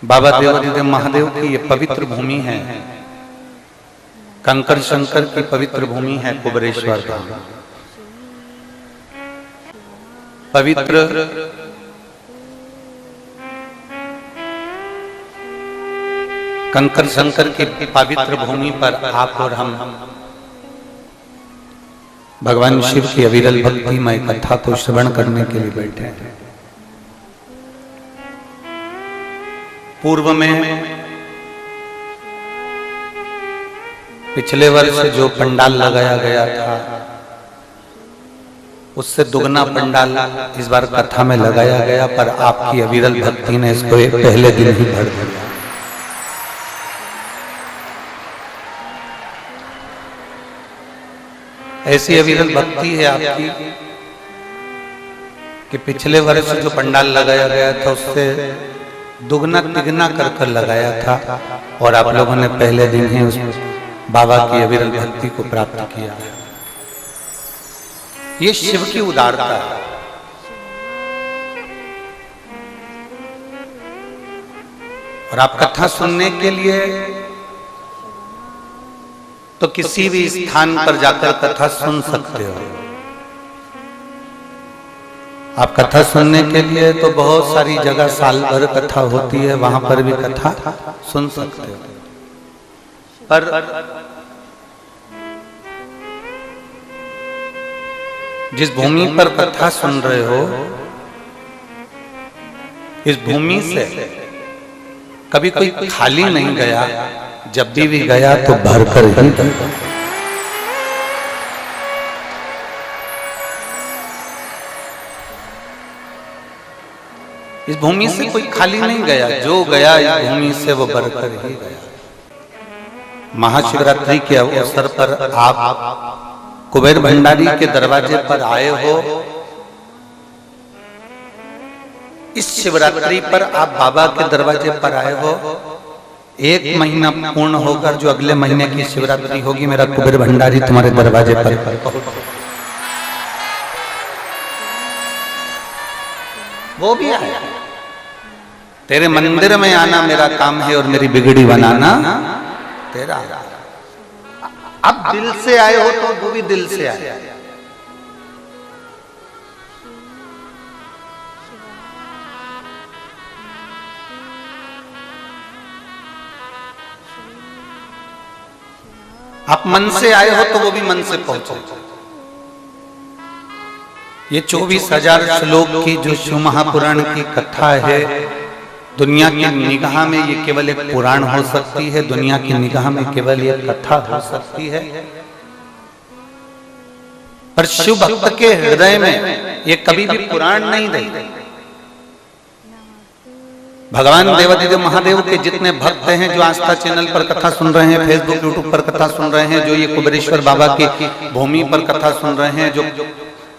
बाबा देवादिदेव महादेव की ये पवित्र भूमि है, कंकर शंकर की पवित्र भूमि है कुबेरेश्वर धाम। पवित्र कंकर शंकर की पवित्र भूमि पर आप और हम भगवान शिव की अविरल भक्तिमय कथा को श्रवण करने के लिए बैठे हैं। पूर्व में पिछले वर्ष जो पंडाल लगाया गया था उससे दुगना पंडाल इस बार कथा में लगाया गया, पर आपकी अविरल भक्ति ने इसको पहले दिन ही भर दिया। ऐसी अविरल भक्ति है आपकी कि पिछले वर्ष जो पंडाल लगाया गया था उससे दुगना तिगना कर लगाया था, और आप लोगों ने पहले दिन ही उस बाबा की अविरल भक्ति को प्राप्त किया। ये शिव की उदारता है। और आप कथा सुनने के लिए तो किसी भी स्थान पर जाकर कथा सुन सकते हो। आप कथा सुनने के लिए तो बहुत सारी जगह साल भर कथा होती है, वहां पर भी कथा सुन सकते हो। पर जिस भूमि पर कथा सुन रहे हो, इस भूमि से कभी कोई खाली नहीं गया, जब भी गया तो भरकर ही गया। इस भूमि से कोई खाली नहीं गया, जो गया इस भूमि से वो भरकर ही गया। महाशिवरात्रि के अवसर पर आप कुबेर भंडारी के दरवाजे पर आए हो। इस शिवरात्रि पर आप बाबा के दरवाजे पर आए हो। एक महीना पूर्ण होकर जो अगले महीने की शिवरात्रि होगी, मेरा कुबेर भंडारी तुम्हारे दरवाजे पर वो भी आया। तेरे मंदिर में आना मेरा काम है और मेरी बिगड़ी बनाना तेरा। अब दिल से आए हो तो वो भी दिल से आए। आप मन से आए हो तो वो भी मन से पहुंचो। ये 24,000 श्लोक की जो शिव महापुराण की कथा है, दुनिया की निगाह में ये केवल एक पुराण हो सकती है, दुनिया की निगाह में केवल ये कथा हो सकती है। पर शिव भक्त के हृदय में ये कभी भी पुराण नहीं रही। भगवान देवादिदेव महादेव के जितने भक्त हैं जो आस्था चैनल पर कथा सुन रहे हैं, फेसबुक यूट्यूब पर कथा सुन रहे हैं, जो ये कुबेरेश्वर बाबा की भूमि पर कथा सुन रहे हैं, जो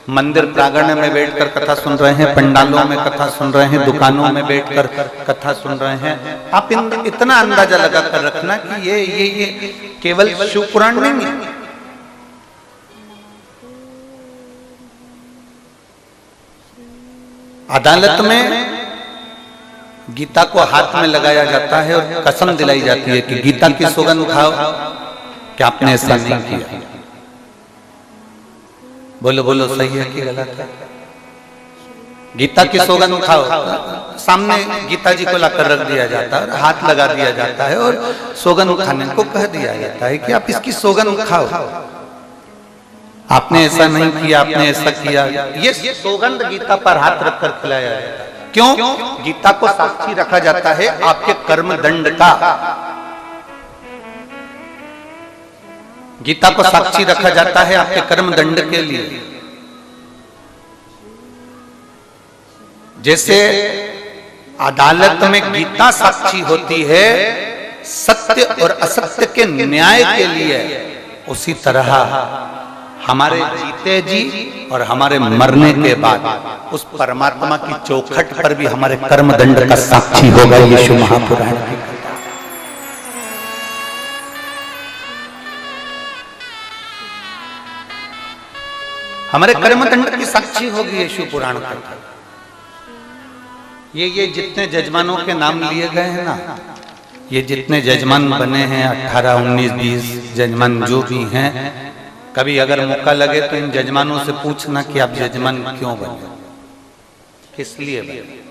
मंदिर प्रांगण में बैठकर कथा सुन रहे हैं, पंडालों में कथा सुन रहे हैं, दुकानों में बैठकर कथा सुन रहे हैं, आप इतना अंदाजा लगा कर रखना कि ये केवल शिव पुराण नहीं है। अदालत में गीता को हाथ में लगाया जाता है और कसम दिलाई जाती है कि गीता की सौगंध खाओ कि आपने ऐसा नहीं किया। बोलो बोलो, सही है कि गलत है? गीता की सौगंध खाओ, सामने गीता जी को लाकर रख दिया जाता है और हाथ लगा दिया जाता है और सौगंध खाने को कह दिया जाता है कि आप इसकी सौगंध खाओ। आपने ऐसा नहीं किया, आपने ऐसा किया। ये सौगंध गीता पर हाथ रखकर खिलाया जाता है। क्यों? गीता को साक्षी रखा जाता है आपके कर्म दंड का। गीता को साक्षी रखा जाता है आपके कर्म दंड के लिए। जैसे अदालत में गीता साक्षी होती है सत्य और असत्य के न्याय के लिए, उसी तरह हमारे जीते जी और हमारे मरने के बाद उस परमात्मा की चौखट पर भी हमारे कर्म दंड का साक्षी होगा ये शिव महापुराण की कथा। हमारे कर्म दंड की साक्षी होगी ये शिव पुराण कथा। ये जितने जजमानों के नाम लिए गए हैं ना, ये जितने जजमान बने हैं 18, 19, 20 जजमान जो भी हैं, कभी अगर मौका लगे तो इन जजमानों से पूछना कि आप जजमान क्यों बने, किस लिए बने।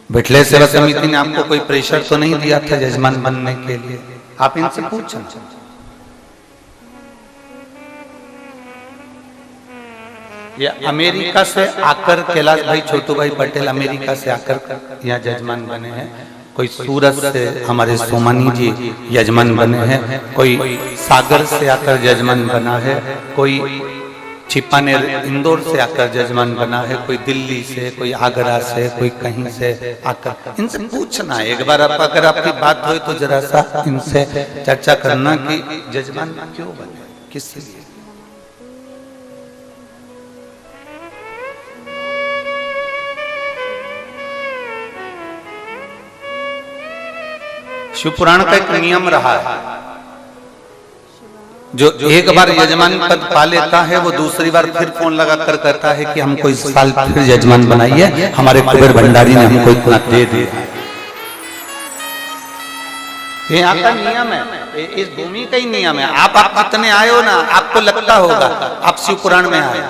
बिठले सेवा समिति ने आपको कोई प्रेशर तो नहीं दिया था जजमान बनने के लिए, आप इनसे पूछें। ये अमेरिका से आकर कैलाश भाई छोटू भाई पटेल अमेरिका से आकर यहाँ जजमान बने हैं। कोई सूरत से हमारे सोमानी जी यजमान बने हैं, कोई सागर से आकर जजमान बना है, कोई छिपानेर इंदौर से आकर जजमान बना है, कोई दिल्ली से, कोई आगरा से, कोई कहीं से आकर। इनसे पूछना एक बार, आप अगर आपकी बात हो तो जरा सा इनसे चर्चा करना कि जजमान क्यों बने, किस लिए। शिव पुराण का एक नियम रहा है, जो एक बार यजमान पद पा लेता है वो दूसरी बार फिर फोन लगा कर कहता है कि हमको इस साल फिर यजमान बनाइए, हमारे कुबेर भंडारी ने हमको इतना दे दिया। ये यहाँ का नियम है, इस भूमि का ही नियम है। आप कितने आए हो ना, आपको लगता होगा आप शिव पुराण में आए,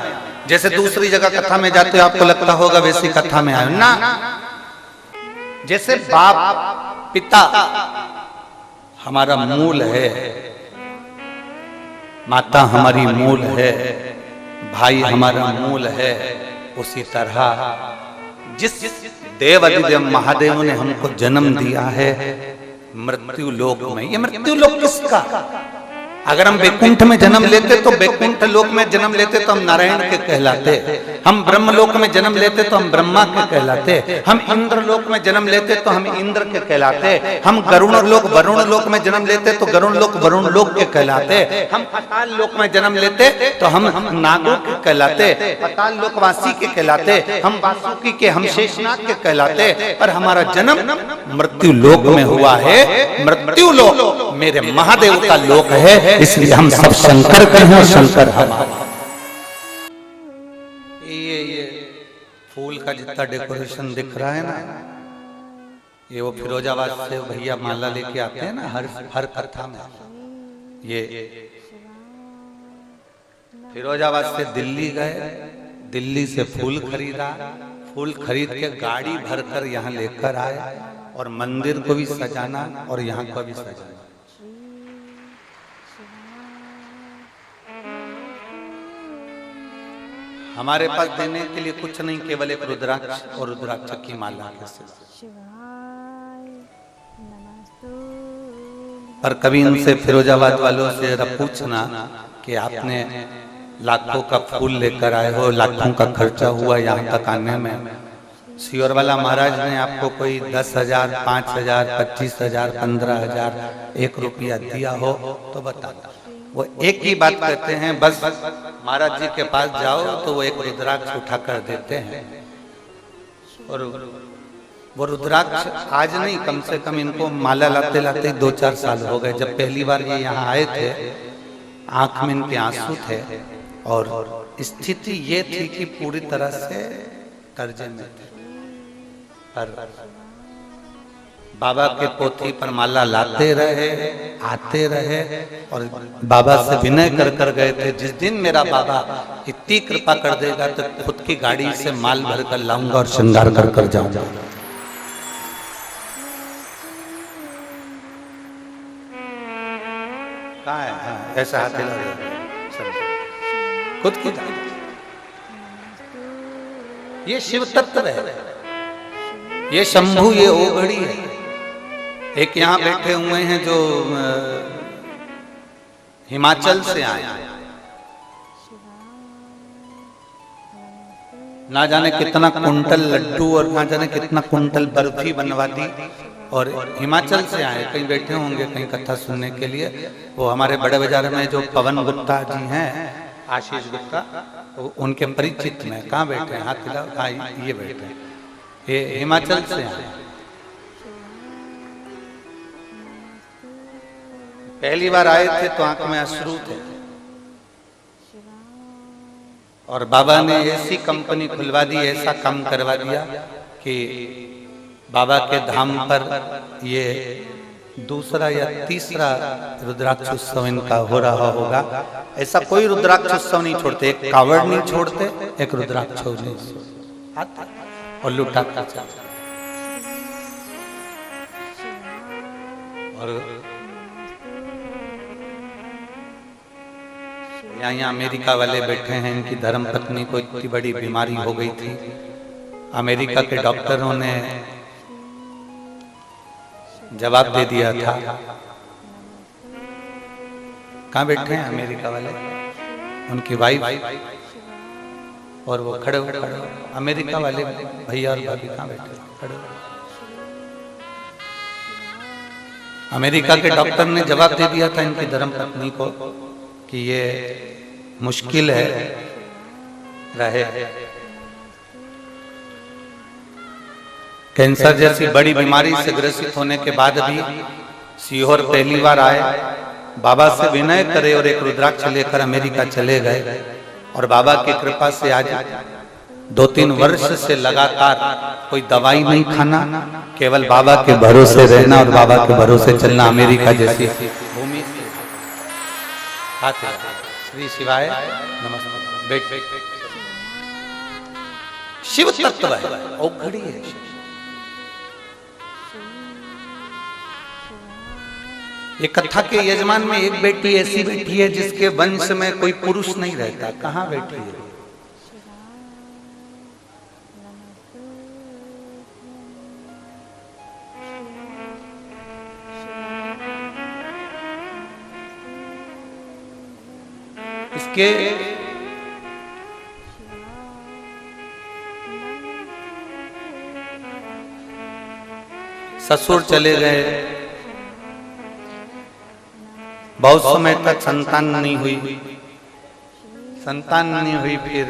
जैसे दूसरी जगह कथा में जाते हो आपको लगता होगा वैसी कथा में आए ना। जैसे बाप पिता हमारा मूल है, माता हमारी मूल है, भाई हमारा मूल है, उसी तरह जिस देव अधिदेव महादेव ने हमको जन्म दिया है मृत्यु लोक में। ये मृत्यु लोक किसका? अगर हम वैकुंठ में जन्म लेते तो वैकुंठ लोक में जन्म लेते तो हम नारायण के कहलाते, हम ब्रह्म लोक में जन्म लेते तो हम ब्रह्मा के कहलाते, हम इंद्र लोक में जन्म लेते तो हम इंद्र के कहलाते, हम गरुण लोक वरुण लोक में जन्म लेते तो गरुण लोक वरुण लोक के कहलाते, हम पाताल लोक में जन्म लेते तो हम नागों के कहलाते, पाताल लोकवासी के कहलाते, हम वासुकी के, हम शेषनाग के कहलाते। पर हमारा जन्म मृत्यु लोक में हुआ है। मृत्यु लोक मेरे महादेव का लोक है, इसलिए हम सब शंकर के हैं, शंकर हमारे। ये फूल का जितना डेकोरेशन दिख रहा है ना, ये वो फिरोजाबाद से भैया माला लेके आते हैं ना हर कथा में। ये फिरोजाबाद से दिल्ली गए, दिल्ली से फूल खरीदा, फूल खरीद के गाड़ी भरकर यहाँ लेकर आए और मंदिर को भी सजाना और यहाँ को भी सजाना। हमारे पास देने के लिए कुछ नहीं, केवल एक रुद्राक्ष और रुद्राक्ष की माला के सिवा। पर कभी इनसे फिरोजाबाद वालों से जरा पूछना कि आपने लाखों का फूल लेकर आए हो, लाखों का खर्चा हुआ यहाँ तक आने में, सियोर वाला महाराज ने आपको कोई 10,000, 5,000, 25,000, 15,000, 1 रुपया दिया हो तो बता। वो एक ही बात कहते हैं, बस महाराज जी के पास जाओ तो वो एक रुद्राक्ष उठा कर देते हैं। और वो रुद्राक्ष आज नहीं, कम से कम इनको माला लाते लाते 2-4 साल हो गए। जब पहली बार ये यहाँ आए थे आंख में इनके आंसू थे और स्थिति ये थी कि पूरी तरह से कर्जे में थे। पर बाबा के पोथी पर माला लाते रहे, आते रहे और बाबा से विनय कर कर गए थे, जिस दिन मेरा बाबा इतनी कृपा कर देगा तो खुद की गाड़ी से माल भर कर लाऊंगा और श्रृंगार कर कर जाऊंगा। कहाँ है? हाँ, ऐसा हाथ हिला खुद की गाड़ी। ये शिव तत्व है, ये शंभु, ये ओघड़ी है। एक यहाँ बैठे हुए हैं जो हिमाचल से आए, ना जाने कितना कुंटल लड्डू और ना जाने कितना कुंटल बर्फी बनवा दी और हिमाचल से आए। कहीं बैठे होंगे कहीं कथा सुनने के लिए। वो हमारे बड़े बाजार में जो पवन गुप्ता जी हैं, आशीष गुप्ता, उनके परिचित में। कहाँ बैठे हैं? हाथ हिलाओ। हाँ, ये बैठे हैं, ये हिमाचल से आए। पहली बार आए थे तो आंख में अश्रु थे और बाबा ने ऐसी कंपनी खुलवा दी, ऐसा काम करवा दिया कि बाबा के धाम पर ये दूसरा या तीसरा रुद्राक्ष उत्सव इनका हो रहा होगा। ऐसा कोई रुद्राक्ष उत्सव नहीं छोड़ते, एक कावड़ नहीं छोड़ते, एक रुद्राक्ष नहीं आते और लुटाते चलते। और यहाँ अमेरिका वाले बैठे हैं, इनकी धर्म पत्नी को इतनी बड़ी बीमारी हो गई थी, अमेरिका के डॉक्टरों ने जवाब दे दिया था। कहाँ बैठे हैं अमेरिका वाले, उनकी वाइफ और वो खड़े खड़े अमेरिका वाले भैया और भाभी कहाँ बैठे खड़े। अमेरिका के डॉक्टर ने जवाब दे दिया था इनकी धर्म पत्नी को कि ये मुश्किल है रहे। कैंसर जैसी बड़ी बीमारी से ग्रसित होने के बाद भी सीहोर पहली बार आए, बाबा से विनय करे और एक रुद्राक्ष लेकर अमेरिका चले गए। और बाबा की कृपा से आज 2-3 वर्ष से लगातार कोई दवाई नहीं खाना, केवल बाबा के भरोसे रहना और बाबा के भरोसे चलना। अमेरिका जैसी भूमि से श्री शिवाय नमस्ते। बैठ शिव तत्व है, औखड़ी है। ये कथा के यजमान में एक बेटी ऐसी बैठी है जिसके वंश में कोई पुरुष नहीं रहता। कहाँ बैठी है? इसके ससुर चले गए, बहुत समय तक संतान नहीं हुई। संतान नहीं हुई, फिर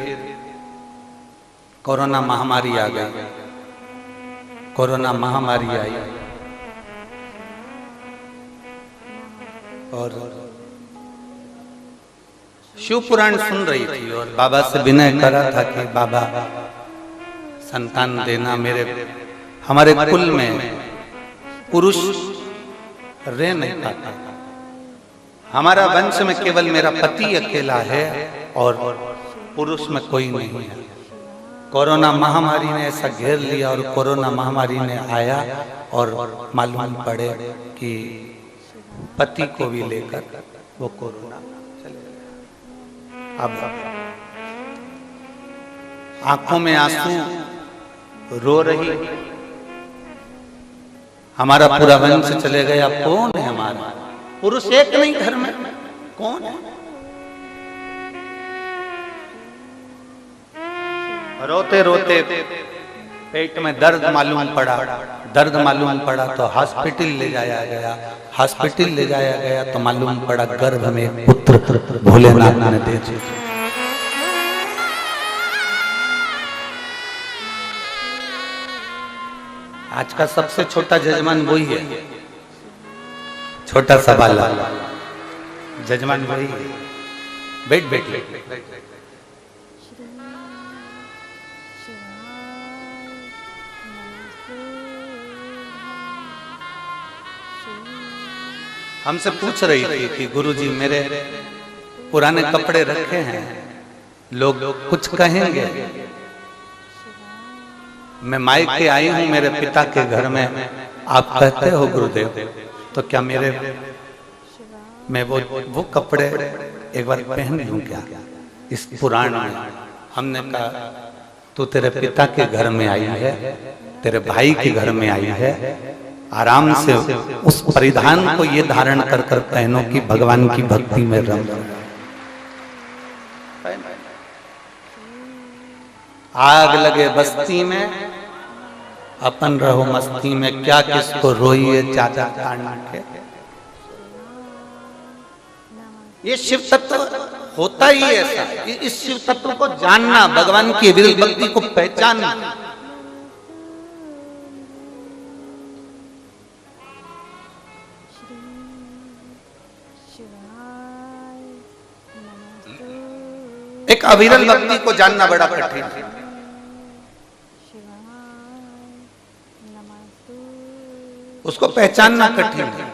कोरोना महामारी आ गई। कोरोना महामारी आई और शिव पुराण सुन रही थी और बाबा से विनय करा था कि बाबा संतान देना। हमारे कुल में पुरुष रह नहीं पाता, हमारा वंश में केवल मेरा पति अकेला है और पुरुष में कोई नहीं है। कोरोना महामारी ने ऐसा घेर लिया और कोरोना महामारी ने आया और मालूम पड़े कि पति को भी लेकर वो कोरोना चले गया। अब आंखों में आंसू रो रही, हमारा पूरा वंश चले गया। कौन है हमारा पुरुष? एक नहीं घर में, कौन है? रोते रोते पेट में दर्द मालूम पड़ा। दर्द मालूम पड़ा तो हॉस्पिटल ले जाया गया। हॉस्पिटल ले जाया गया तो मालूम पड़ा गर्भ में एक पुत्र भोलेनाथ ने दे दिया। आज का सबसे छोटा जजमान वही है, छोटा सा बाला जजमान वही है। बैठ बैठ हमसे पूछ रही थी कि गुरुजी मेरे पुराने कपड़े रखे हैं, लोग कुछ कहेंगे। मैं मायके आई हूं मेरे पिता के घर में, आप कहते हो गुरुदेव तो क्या मैं वो कपड़े एक बार पहन लूं क्या इस पुराण में? हमने कहा तू तेरे पिता के घर में आई है, तेरे भाई के घर में आई है, आराम से उस परिधान को ये धारण कर कर पहनो कि भगवान की भक्ति में रम। आग लगे बस्ती में अपन रहो मस्ती में, क्या किसको रोइए चाचा कांड के। ये शिव तत्व होता ही ऐसा। इस शिव तत्व को जानना, भगवान की विरल भक्ति को पहचानना। एक अविरल भक्ति को जानना बड़ा कठिन है। उसको पहचानना कठिन है।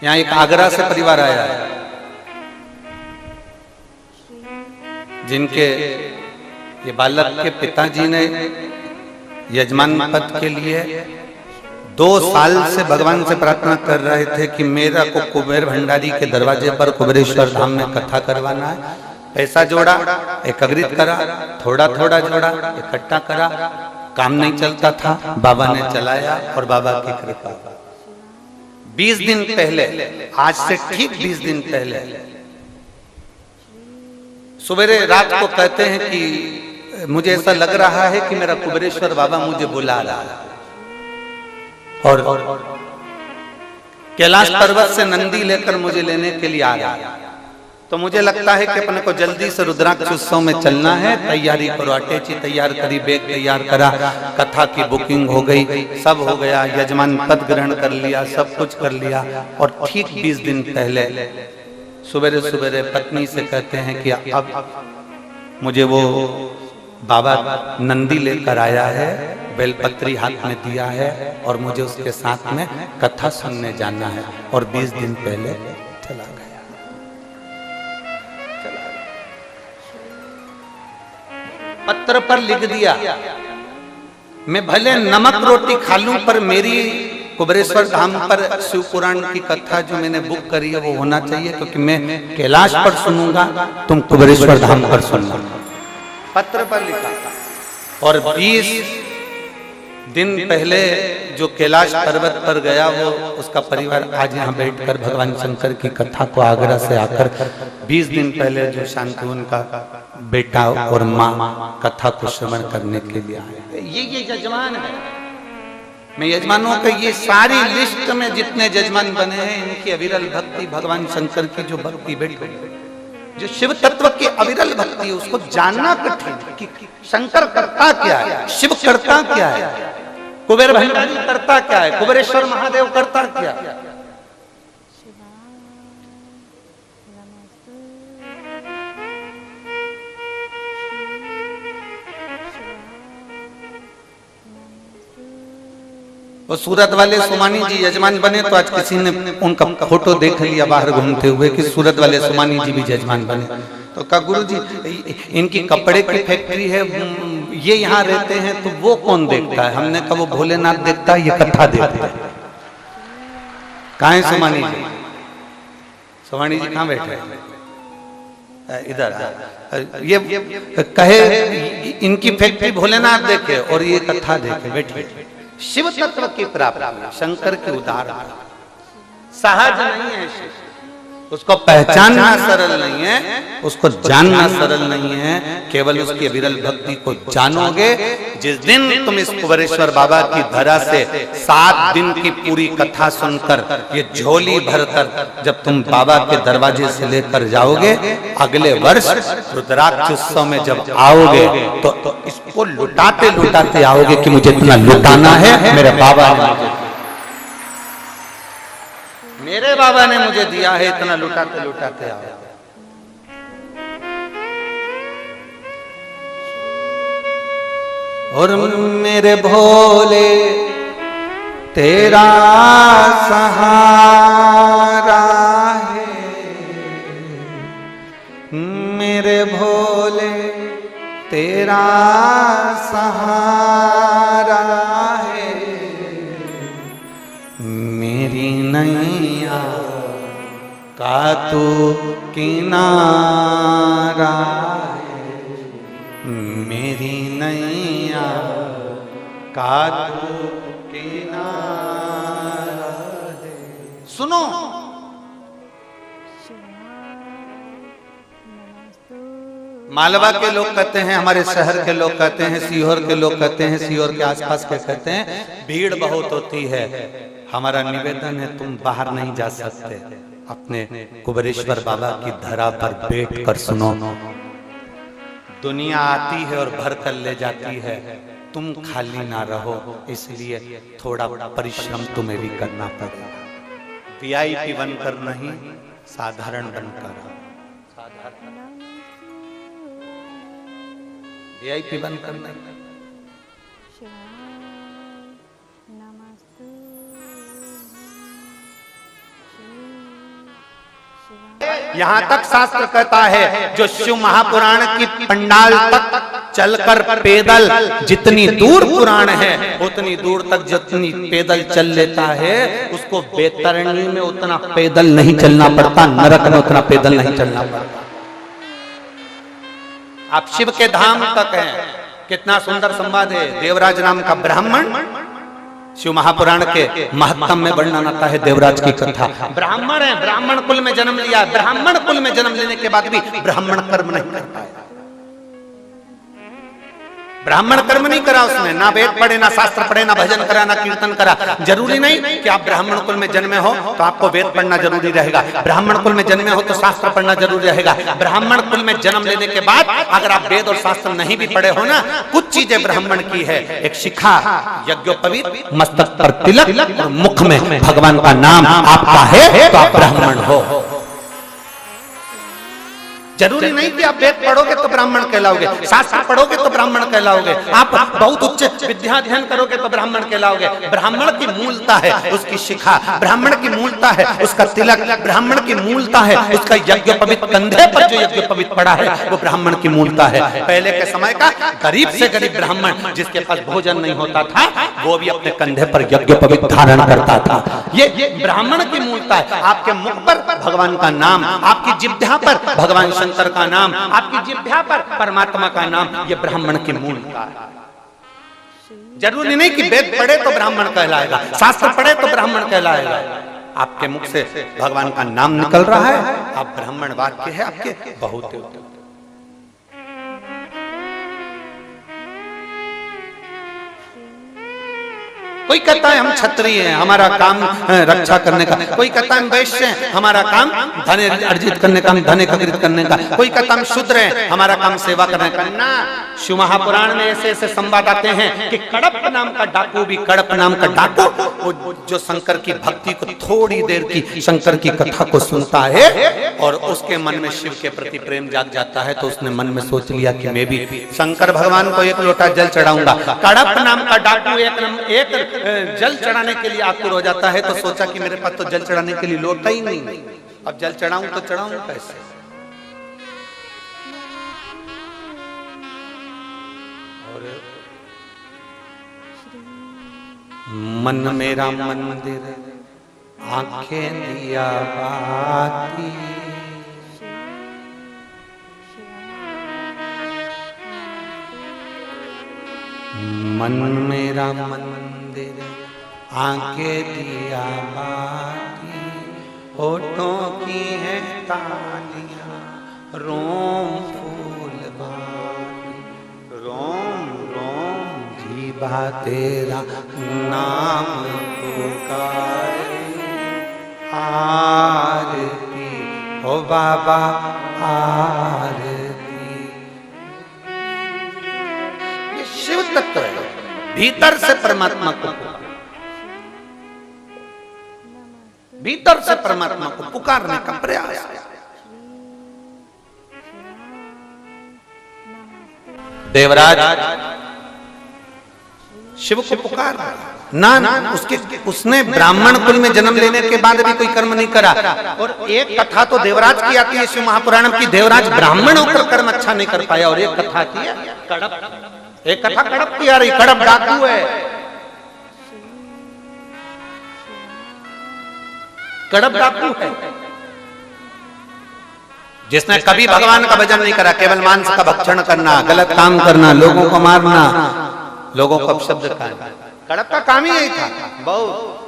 यहाँ एक आगरा से परिवार आया है जिनके ये बालक के पिताजी ने यजमान पद के लिए 2 साल से भगवान से प्रार्थना कर रहे थे कि मेरा को कुबेर भंडारी के दरवाजे पर कुबेरेश्वर धाम में कथा करवाना है। पैसा जोड़ा, एकत्रित करा, थोड़ा थोड़ा जोड़ा, इकट्ठा करा, काम नहीं चलता था, बाबा ने चलाया और बाबा की कृपा। 20 दिन पहले, आज से ठीक 20 दिन पहले सवेरे रात को कहते हैं कि मुझे ऐसा लग रहा है कि मेरा कुबेरेश्वर बाबा मुझे बुला रहा है और कैलाश पर्वत से नंदी लेकर मुझे लेने के लिए आ रहा है। तो मुझे लगता है कि अपने को जल्दी से रुद्राक्ष उत्सव में चलना है। तैयारी करो, अटैची तैयार करी, बैग तैयार करा, कथा की बुकिंग हो गई, सब हो गया, यजमान पद ग्रहण कर लिया, सब कुछ कर लिया। और ठीक 20 दिन पहले सुबेरे सुबेरे पत्नी से कहते हैं कि अब मुझे वो बाबा नंदी लेकर आया है, बेलपत्री हाथ में दिया है और मुझे उसके साथ में कथा सुनने जाना है। और 20 दिन पहले चला गया। पत्र पर लिख दिया, मैं भले नमक रोटी खा लूं पर मेरी कुबेरेश्वर धाम पर शिव पुराण की कथा जो मैंने बुक करी है वो होना चाहिए, क्योंकि मैं कैलाश पर सुनूंगा, तुम कुबेरेश्वर धाम पर सुनना। पत्र पर लिखा। और 20 दिन पहले जो कैलाश पर्वत पर गया वो उसका परिवार आज यहाँ बैठकर भगवान शंकर की कथा को आगरा से आकर 20 दिन पहले जो शांति उनका बेटा और माँ कथा को श्रवण करने के लिए आए। ये यजमान है। मैं यजमानों के ये सारी लिस्ट में जितने यजमान बने हैं इनकी अविरल भक्ति, भगवान शंकर की जो भक्ति बैठी, जो शिव तत्व की अविरल भक्ति, उसको जानना कठिन कि शंकर करता क्या है, शिव करता क्या है, कुबेर भंडारी करता क्या है, कुबेरेश्वर महादेव करता क्या है। वो सूरत वाले सुमानी जी यजमान बने, तो आज किसी ने उनका फोटो देख लिया बाहर घूमते हुए कि सूरत वाले सुमानी जी भी यजमान बने। तो कहा गुरु जी इनकी कपड़े की फैक्ट्री है, ये यहाँ रहते हैं, तो वो कौन देखता है? हमने कहा वो भोलेनाथ देखता है, ये कथा देखता है। कहाँ है सुमानी जी? सुमानी जी कहाँ बैठे हैं? इधर। ये कहे इनकी फैक्ट्री भोलेनाथ देखे और ये कथा देखे, बैठे। शिव तत्व की प्राप्ति, शंकर की उदाहरण सहज नहीं है। उसको पहचानना सरल नहीं है, उसको जानना सरल नहीं है। केवल उसकी विरल भक्ति को जानोगे। जिस दिन तुम इस कुबेरेश्वर बाबा की धरा से 7 दिन की पूरी कथा सुनकर ये झोली भरकर जब तुम बाबा के दरवाजे से लेकर जाओगे, अगले वर्ष रुद्राक्ष उत्सव में जब आओगे तो इसको लुटाते लुटाते आओगे कि मुझे इतना लुटाना है, मेरे बाबा ने मेरे बाबा ने मुझे दिया है, इतना लुटाते लुटाते आओ। और मेरे भोले तेरा सहारा है, मेरे भोले तेरा सहारा है, मेरी नैया का तू किनारा है, मेरी नैया का तू किनारा है। सुनो, मालवा के लोग कहते हैं, हमारे शहर के लोग कहते हैं, सीहोर के लोग कहते हैं, सीहोर के आसपास के कहते हैं भीड़ बहुत होती है। हमारा निवेदन है तुम बाहर नहीं जा सकते, अपने कुबेरेश्वर बाबा की धरा पर बैठ कर सुनो। दुनिया आती है और भर कर ले जाती है, तुम खाली ना रहो, इसलिए थोड़ा परिश्रम तुम्हें भी करना पड़ेगा। VIP बनकर नहीं, साधारण बनकर, वीआईपी बनकर नहीं। यहाँ तक शास्त्र कहता है जो शिव महापुराण की पंडाल तक चलकर पैदल जितनी दूर पुराण है उतनी दूर तक जितनी पैदल चल लेता है उसको बैतरणी में उतना पैदल नहीं चलना पड़ता, नरक में उतना पैदल नहीं चलना पड़ता। आप शिव के धाम तक हैं। कितना सुंदर संवाद है। देवराज नाम का ब्राह्मण, शिव महापुराण के महत्तम में वर्णन आता है देवराज की कथा। ब्राह्मण है, ब्राह्मण कुल में जन्म लिया, ब्राह्मण कुल में जन्म लेने के बाद भी ब्राह्मण कर्म नहीं कर पाया। ब्राह्मण कर्म नहीं करा उसने, ना वेद पढ़े, ना शास्त्र पढ़े, ना भजन करा, ना कीर्तन करा। जरूरी नहीं कि आप ब्राह्मण कुल में जन्मे हो तो आपको वेद पढ़ना जरूरी रहेगा, ब्राह्मण कुल में जन्मे हो तो शास्त्र पढ़ना जरूरी रहेगा। ब्राह्मण कुल में जन्म लेने के बाद अगर आप वेद और शास्त्र नहीं भी पढ़े हो ना, कुछ चीजें ब्राह्मण की है। एक शिखा, यज्ञोपवीत, मस्तक पर तिलक और मुख में भगवान का नाम आपका है तो आप ब्राह्मण हो। जरूरी नहीं कि आप वेद पढ़ोगे तो ब्राह्मण कहलाओगे, शास्त्र पढ़ोगे तो ब्राह्मण कहलाओगे, आप बहुत उच्च विद्या अध्ययन करोगे तो ब्राह्मण कहलाओगे। ब्राह्मण की मूलता है उसकी शिखा, ब्राह्मण की मूलता है उसका तिलक, ब्राह्मण की मूलता है उसका यज्ञोपवीत, कंधे पर जो यज्ञोपवीत पड़ा है वो ब्राह्मण की मूलता है। पहले के समय का गरीब से गरीब ब्राह्मण जिसके पास भोजन नहीं होता था वो भी अपने कंधे पर यज्ञोपवीत धारण करता था। ये ब्राह्मण की मूलता है। आपके मुख पर भगवान का नाम, आपकी जिह्वा पर भगवान शंकर का नाम, आपकी जिह्वा पर परमात्मा का नाम, ये ब्राह्मण की मूलता है। जरूरी नहीं कि वेद पढ़े तो ब्राह्मण कहलाएगा, शास्त्र पढ़े तो ब्राह्मण कहलाएगा। आपके मुख से भगवान का नाम निकल रहा है, आप ब्राह्मण वाक्य है आपके बहुत। कोई कहता है हम क्षत्रिय हैं, हमारा काम रक्षा करने का। कोई कहता है हम वैश्य हैं, हमारा काम धन अर्जित करने का, धन एकत्रित करने का। कोई कहता है हम शूद्र हैं, हमारा काम सेवा करने का। ना, शिव महापुराण में ऐसे ऐसे संवाद आते हैं कि कड़प नाम का डाकू भी, कड़प नाम का डाकू वो जो शंकर की भक्ति को, थोड़ी देर की शंकर की कथा को सुनता है और उसके मन में शिव के प्रति प्रेम जाग जाता है तो उसने मन में सोच लिया कि मैं भी शंकर भगवान को एक लोटा जल चढ़ाऊंगा। कड़प नाम का डाकू एक जल चढ़ाने के लिए आतुर हो जाता है तो सोचा कि मेरे पास तो जल चढ़ाने के लिए लोटा ही नहीं, अब जल चढ़ाऊं तो चढ़ाऊं कैसे। और मन मेरा मंदिर, आंखें दिया बाती, मन मेरा मंदिर, आंखें दिया बाती, होठों की है तालियां, रोम फूल बाती, रोम रोम जीवा तेरा नाम पुकारे, आरती ओ बाबा आरती। शिव तत्व है, भीतर से परमात्मा को, भीतर से परमात्मा को पुकारने का प्रयास। देवराज शिव को पुकार ना उसने ब्राह्मण कुल में जन्म लेने के बाद भी कोई कर्म नहीं करा। और एक कथा तो देवराज की आती है शिव महापुराण की, देवराज ब्राह्मण होकर कर्म अच्छा नहीं कर पाया। और एक कथा की है कड़प, एक कथा कड़प की आ रही, कड़प डाकू है, कड़प डाकू है जिसने कभी भगवान का भजन नहीं करा, केवल मांस का भक्षण करना, गलत काम करना, लोगों को मारना, लोगों को अपशब्द कहना। कड़प का काम ही यही था बहुत।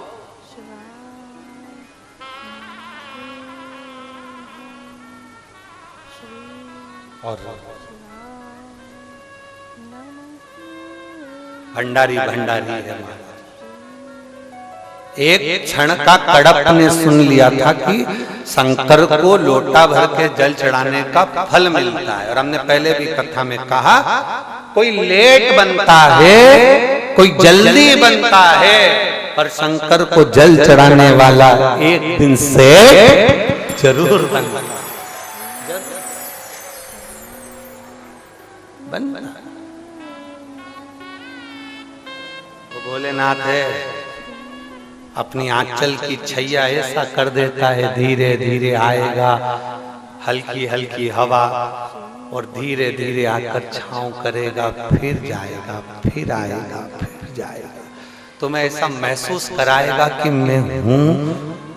और भंडारी भंडारी है। एक क्षण का कड़प ने सुन लिया था कि शंकर को लोटा भर के जल चढ़ाने का फल मिलता है। और हमने पहले भी कथा में कहा, कोई लेट बनता है, कोई जल्दी बनता है, पर शंकर को जल चढ़ाने वाला एक दिन से जरूर बन वो भोलेनाथ है, अपनी आंचल की छैया ऐसा कर देता है, धीरे धीरे आएगा हल्की हल्की हवा और धीरे धीरे आकर छांव करेगा, फिर जाएगा, फिर आएगा, फिर जाएगा। तो मैं ऐसा महसूस कराएगा कि मैं हूं,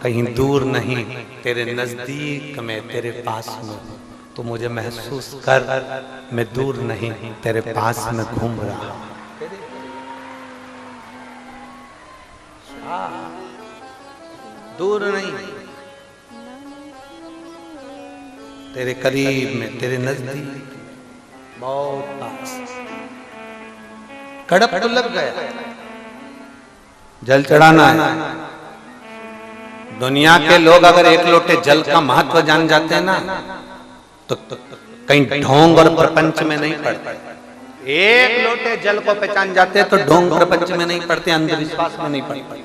कहीं दूर नहीं, तेरे नजदीक में, तेरे पास में। तो मुझे महसूस कर, मैं दूर नहीं, तेरे पास में घूम रहा हूं। दूर नहीं, तेरे करीब में, तेरे नजदीक, बहुत पास। कड़प तो लग गया, जल चढ़ाना है। दुनिया के लोग अगर एक लोटे जल का महत्व जान जाते हैं ना, तो कहीं ढोंग और प्रपंच में नहीं पड़ते। एक लोटे जल को पहचान जाते हैं तो ढोंग प्रपंच में नहीं पड़ते, अंधविश्वास में नहीं पड़ते।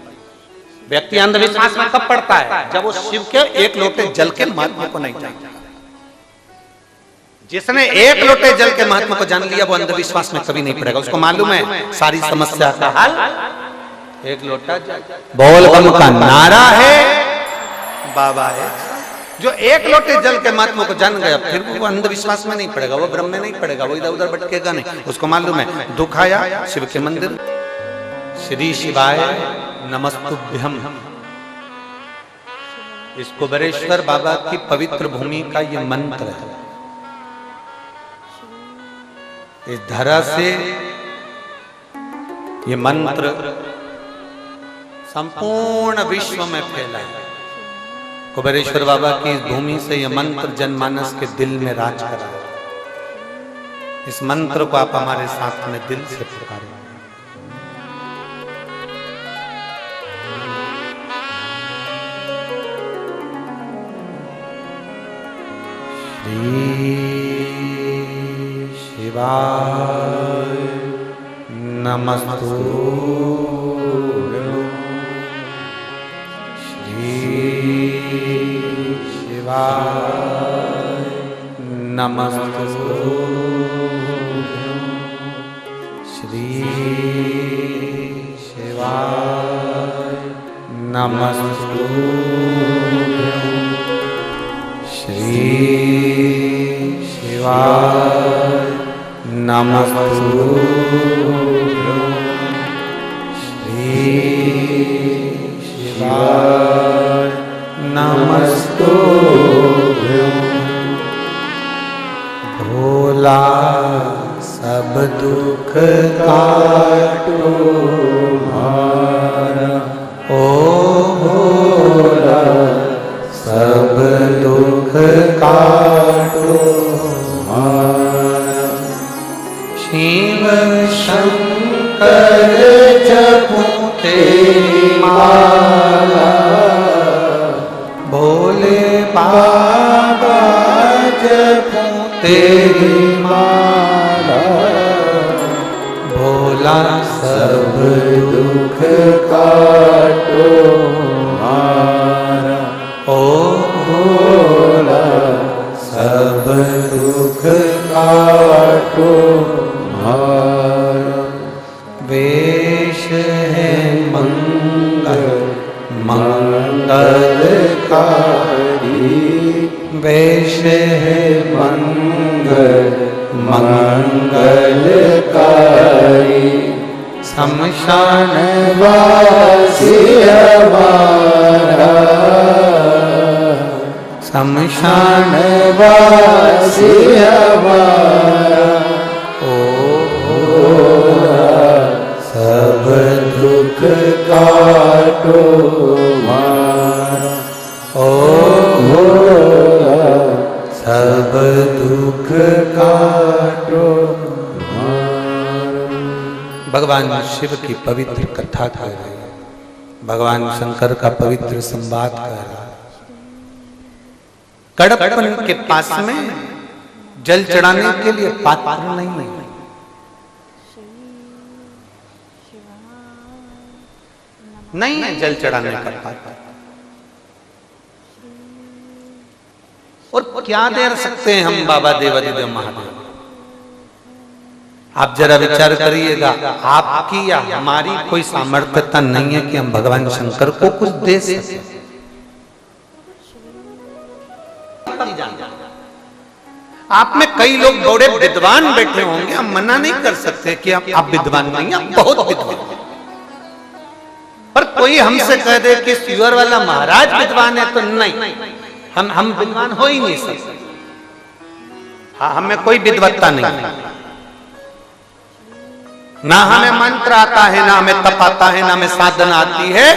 व्यक्ति अंधविश्वास में कब पड़ता है? जब वो शिव के एक लोटे जल के महत्व को नहीं जानता। जिसने एक लोटे जल के महत्व को जान लिया वो अंधविश्वास में कभी नहीं पड़ेगा। उसको मालूम है सारी समस्या का हल एक लोटा जल। बोल बम का नारा है, बाबा है। जो एक लोटे जल के महत्व को जान गया फिर वो अंधविश्वास में नहीं पड़ेगा, वो भ्रम में नहीं पड़ेगा, वो इधर उधर भटकेगा नहीं। उसको मालूम है दुख आया शिव के मंदिर, श्री शिवाय नमस्तुभ्यम। इस कुबेरेश्वर बाबा की पवित्र भूमि का ये मंत्र है। इस धरा से ये मंत्र संपूर्ण विश्व में फैला है। कुबेरेश्वर बाबा की इस भूमि से यह मंत्र जनमानस के दिल में राज कर रहा है। इस मंत्र को आप हमारे साथ में दिल से पुकारें। श्री शिवाय नमस्तुभ्यं। शिवाय नमस्तुभ्यं। श्री शिवाय नमस्तुभ्यं। श्री शिवाय नमस्तुभ्यं। श्री शिवाय नमस्तुभ्यं। भोला सब दुख काटो हमारा, ओ भोला सब दुख काटो हमारा। शिव शंकर जपूं तेरी माला, भोले बाबा जपूं तेरी माला। भोला सब दुख काटो हमारा, ओ भोला सब दुख काटो हमारा। वेश है मंगल मंगलकारी, वेश है मंगल मंगलकारी। शमशान वासी हमारा, शमशान वासी हमारा। ओ भोला सब दुख काटो हमारा, ओ भोला सब दुख काटो हमारा। भगवान शिव की पवित्र कथा कर रहे हैं, भगवान शंकर का पवित्र संवाद कर रहा है। कड़पन के पास में जल चढ़ाने के लिए पात्र नहीं है। नहीं है जल चढ़ाने का पात्र। और क्या दे सकते हैं हम बाबा देवादिदेव महादेव? आप जरा विचार करिएगा, आपकी या हमारी कोई सामर्थ्यता नहीं है कि हम भगवान शंकर को कुछ दे सके। आप में कई लोग बड़े विद्वान बैठे होंगे, हम मना नहीं कर सकते कि आप विद्वान नहीं, आप बहुत विद्वान, पर कोई हमसे कह दे कि सुअर वाला महाराज विद्वान है तो नहीं, हम विद्वान हो ही नहीं सकते। हाँ, हमें कोई विद्वत्ता नहीं, ना हमें मंत्र आता है, ना हमें तप आता है, ना हमें साधना आती है,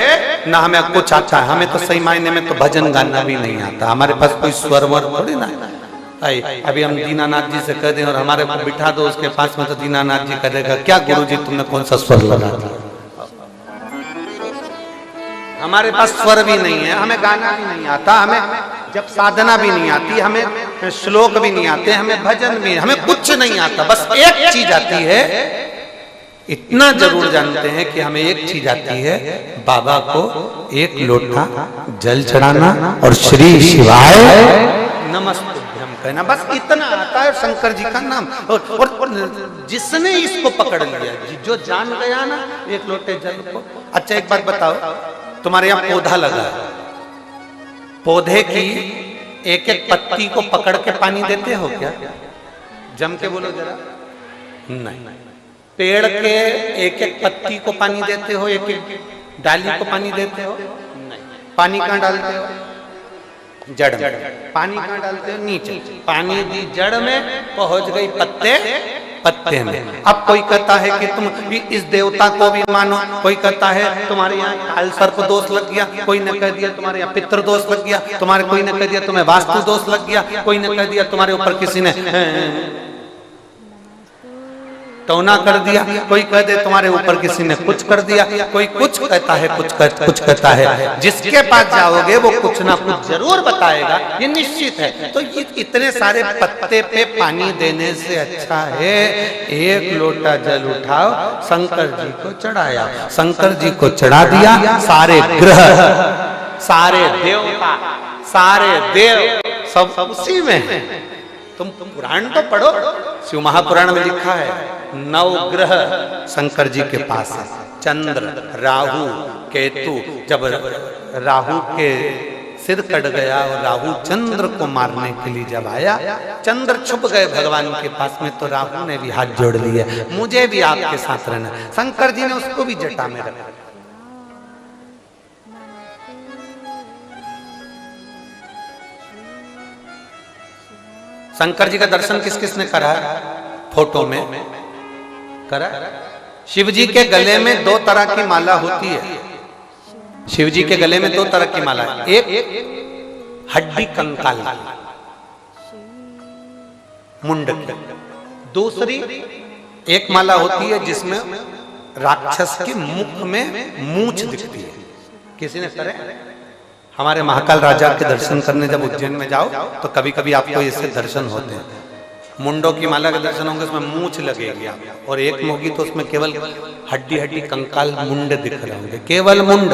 ना हमें कुछ आता है। हमें तो सही मायने में तो भजन गाना भी नहीं आता। हमारे पास कोई स्वर वर थोड़ी ना। अभी हम दीनानाथ जी से कह दें और हमारे को बिठा दो उसके पास में, तो दीनानाथ जी कह देगा क्या गुरुजी तुमने कौन सा स्वर लगा दिया। हमारे पास स्वर भी नहीं है, हमें गाना भी नहीं आता, हमें जब साधना भी नहीं आती, हमें श्लोक भी नहीं आते, हमें भजन भी, हमें कुछ नहीं आता। बस एक चीज आती है, इतना जरूर जानते हैं कि हमें एक चीज आती है, बाबा को एक लोटा जल चढ़ाना और श्री शिवाय नमस्तुभ्यम कहना, बस इतना आता है। शंकर जी का नाम, और जिसने इसको पकड़ लिया, जो जान गया ना एक लोटे जल को। अच्छा एक बात बताओ, तुम्हारे यहाँ पौधा लगा है, पौधे की एक एक पत्ती को पकड़ के पानी देते हो क्या? जम के बोलो जरा। नहीं। पेड़ के एक एक पत्ती को पानी देते हो, एक एक डाली को पानी देते हो? नहीं। पानी कहाँ डालते हो? जड़ में। पानी कहाँ डालते हो? नीचे। पानी दी जड़ में, पहुंच गई पत्ते में। अब कोई कहता है कि तुम इस देवता को भी मानो, कोई कहता है तुम्हारे यहाँ काल सर्प दोष लग गया, कोई ने कह दिया तुम्हारे यहाँ पितृ दोष लग गया, तुम्हारे कोई ने कह दिया तुम्हें वास्तु दोष लग गया, कोई ने कह दिया तुम्हारे ऊपर किसी ने टोना कर दिया, कोई कह दे तुम्हारे ऊपर किसी ने कुछ कर दिया, कोई कुछ कहता है, कुछ कहता है। जिसके पास जाओगे वो कुछ ना कुछ जरूर बताएगा, ये निश्चित है। तो ये इतने सारे पत्ते पे पानी देने से अच्छा है एक लोटा जल उठाओ, शंकर जी को चढ़ाया, शंकर जी को चढ़ा दिया, सारे ग्रह, सारे देवता, सारे देव सब उसी में है। तुम पुराण तो पढ़ो, शिव महापुराण में लिखा है 9 ग्रह शंकर जी के पास है। चंद्र, राहु, केतु। जब राहु के सिर कट गया और राहु चंद्र को मारने के लिए जब आया, चंद्र छुप गए भगवान के पास में, तो राहु ने भी हाथ जोड़ लिए, मुझे भी आपके साथ रहना। शंकर जी ने उसको भी जटा में रखा। शंकर जी का दर्शन किस किस ने करा? फोटो में करा। शिव जी के गले में 2 तरह की माला होती है। शिव जी के गले में 2 तरह की माला है, एक हड्डी कंकाल मुंड की, दूसरी एक माला होती है जिसमें राक्षस के मुख में मूंछ दिखती है। किसी ने करे? हमारे महाकाल राजा के दर्शन करने जब उज्जैन में जाओ तो कभी कभी आपको इससे दर्शन होते हैं। मुंडों की माला के दर्शन होंगे, उसमें मूंछ लगेगी आपको, और एक होगी तो उसमें केवल हड्डी कंकाल मुंड दिख रहे होंगे, केवल मुंड।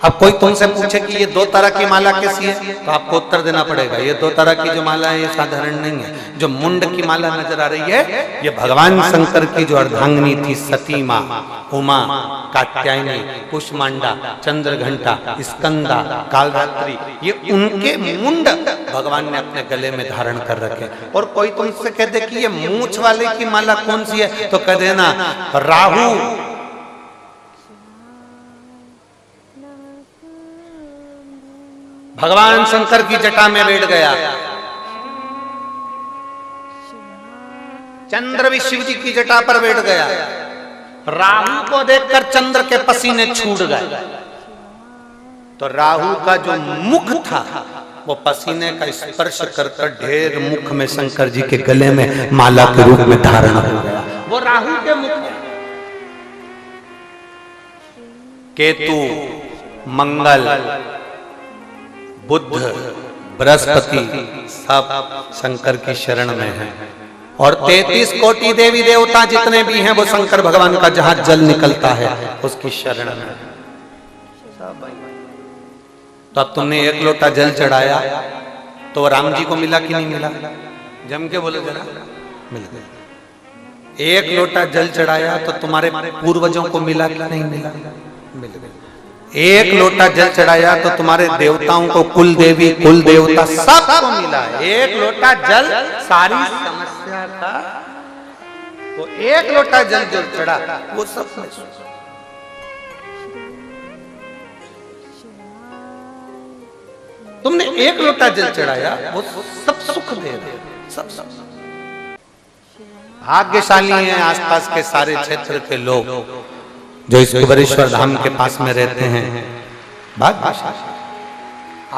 अब कोई तुमसे पूछे कि ये 2 तरह की माला कैसी है, तो आपको उत्तर देना पड़ेगा ये 2 तरह की जो माला है ये साधारण नहीं है। जो मुंड की माला नजर आ रही है ये भगवान शंकर की जो अर्धांगिनी थी, सती माँ, उमा, कात्यायनी, कुष्मांडा, चंद्रघंटा, स्कंदा, कालरात्रि, ये उनके मुंड भगवान ने अपने गले में धारण कर रखे। और कोई तुमसे कह दे कि ये मूंछ वाले की माला कौन सी है, तो कह देना राहु भगवान शंकर की जटा में बैठ गया। चंद्र भी शिव जी की जटा पर बैठ गया। राहु को देखकर चंद्र के पसीने छूट गए, तो राहु का जो मुख था वो पसीने का स्पर्श कर ढेर मुख में शंकर जी के गले में माला के रूप में धारण हो गया। वो राहु के मुख है। केतु, मंगल, बुध, बृहस्पति सब शंकर की शरण में है, और 33 कोटि देवी देवता जितने भी हैं वो शंकर भगवान का जहां जल निकलता है उसकी शरण में। तो अब तुमने 1 लोटा जल चढ़ाया, तो राम जी को मिला कि नहीं मिला? जम के बोले जरा, मिल गया। एक लोटा जल चढ़ाया तो तुम्हारे पूर्वजों को मिला कि नहीं मिला? मिल गया। एक लोटा जल चढ़ाया तो तुम्हारे देवताओं को, कुल देवी कुल देवता सबको मिला। एक लोटा जल सारी समस्या का, वो एक लोटा जल जो चढ़ा वो सब तुमने एक लोटा जल चढ़ाया, वो सब सुख दे रहे, सब सब भाग्यशाली हैं आसपास के सारे क्षेत्र के लोग जो इस कुबेरेश्वर धाम के पास में रहते हैं। भाग्यशाली।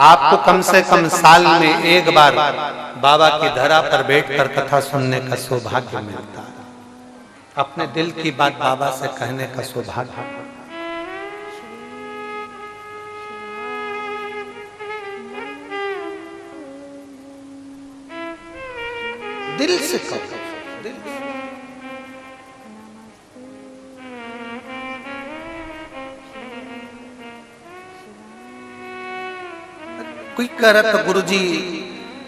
आपको कम से कम साल में एक बार बाबा की धरा पर बैठकर कथा सुनने का सौभाग्य मिलता है। अपने दिल की बात बाबा से कहने का सौभाग्य। दिल से कहो, दिल से। कोई कह रहा था गुरुजी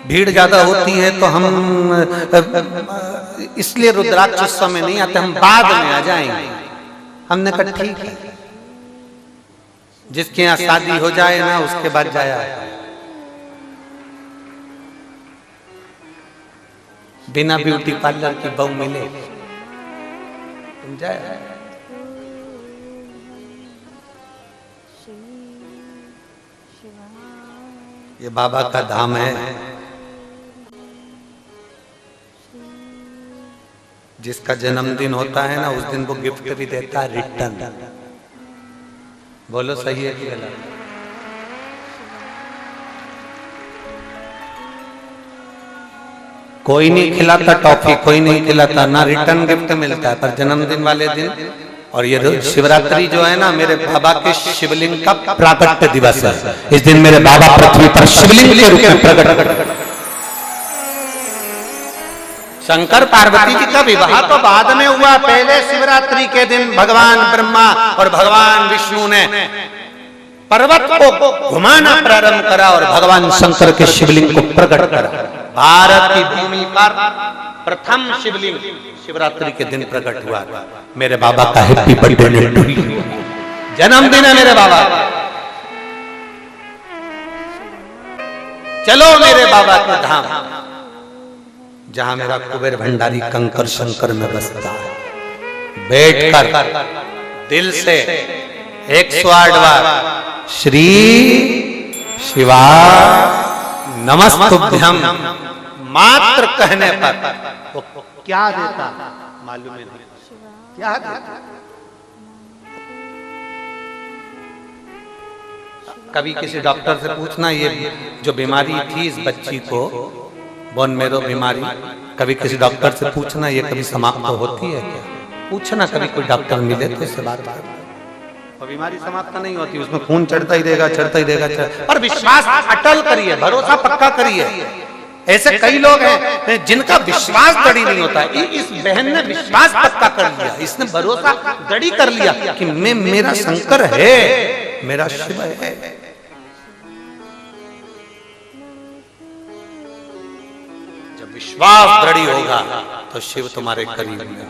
भीड़ ज्यादा होती है तो हम इसलिए रुद्राक्ष उत्सव में नहीं आते, हम बाद में आ जाएंगे। हमने कहा ठीक है, जिसके यहाँ शादी हो जाए ना उसके बाद जाया। बिना ब्यूटी पार्लर की बहू मिले तुम जाए। ये बाबा का धाम है। जिसका जन्मदिन होता है ना उस दिन वो गिफ्ट भी देता है रिटर्न। बोलो सही है कि गलत? कोई नहीं खिलाता टॉफी, कोई नहीं खिलाता, ना रिटर्न गिफ्ट मिलता है। पर जन्मदिन वाले दिन, और ये शिवरात्रि जो है ना मेरे बाबा के शिवलिंग का प्राकट्य दिवस है। इस दिन मेरे बाबा पृथ्वी पर शिवलिंग के रूप में प्रकट। शंकर पार्वती जी का विवाह तो बाद में हुआ, पहले शिवरात्रि के दिन भगवान ब्रह्मा और भगवान विष्णु ने पर्वत को घुमाना प्रारंभ करा और भगवान शंकर के शिवलिंग को प्रकट करा। भारत की भूमि पर प्रथम शिवलिंग शिवरात्रि के दिन प्रकट हुआ। मेरे बाबा का हैप्पी बर्थडे, जन्मदिन है मेरे बाबा। चलो मेरे बाबा के धाम, जहां मेरा कुबेर भंडारी कंकर शंकर में बसता है। बैठकर दिल से 108 बार श्री शिवा नमस्तुभ्यं मात्र कहने पर वो क्या देता मालूम नहीं, क्या देता। कभी किसी डॉक्टर से पूछना, ये जो बीमारी थी इस बच्ची को, बोन मेरो बीमारी, कभी किसी डॉक्टर से पूछना ये कभी समाप्त होती है क्या? पूछना, कभी कोई डॉक्टर मिले तो इससे बात कर। और बीमारी समाप्त नहीं होती, उसमें खून चढ़ता ही रहेगा, चढ़ता ही रहेगा। पर विश्वास अटल करिए, भरोसा पक्का करिए। ऐसे कई लोग हैं जिनका विश्वास दृढ़ नहीं होता। इस बहन ने विश्वास पक्का कर लिया, इसने भरोसा दृढ़ कर लिया कि मेरा शंकर है, मेरा शिव है। जब विश्वास दृढ़ होगा तो शिव तुम्हारे करीब में।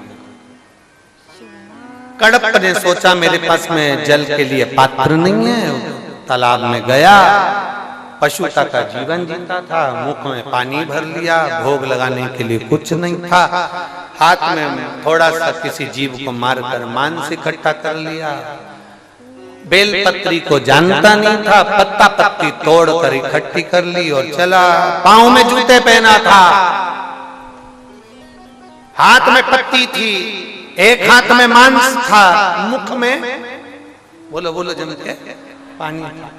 कड़प ने सोचा मेरे पास में जल के लिए पात्र नहीं है, तालाब में गया, पशुता का जीवन जीता था, मुख में पानी भर लिया, भोग लगाने के लिए कुछ नहीं था, हाथ में थोड़ा सा किसी जीव को मारकर मांस इकट्ठा कर लिया, बेलपत्री को जानता नहीं था, पत्ता पत्ती तोड़कर इकट्ठी कर ली और चला। पांव में जूते पहना था, हाथ में पत्ती थी, एक हाथ में मांस था, मुख में बोलो बोलो जम के पानी था।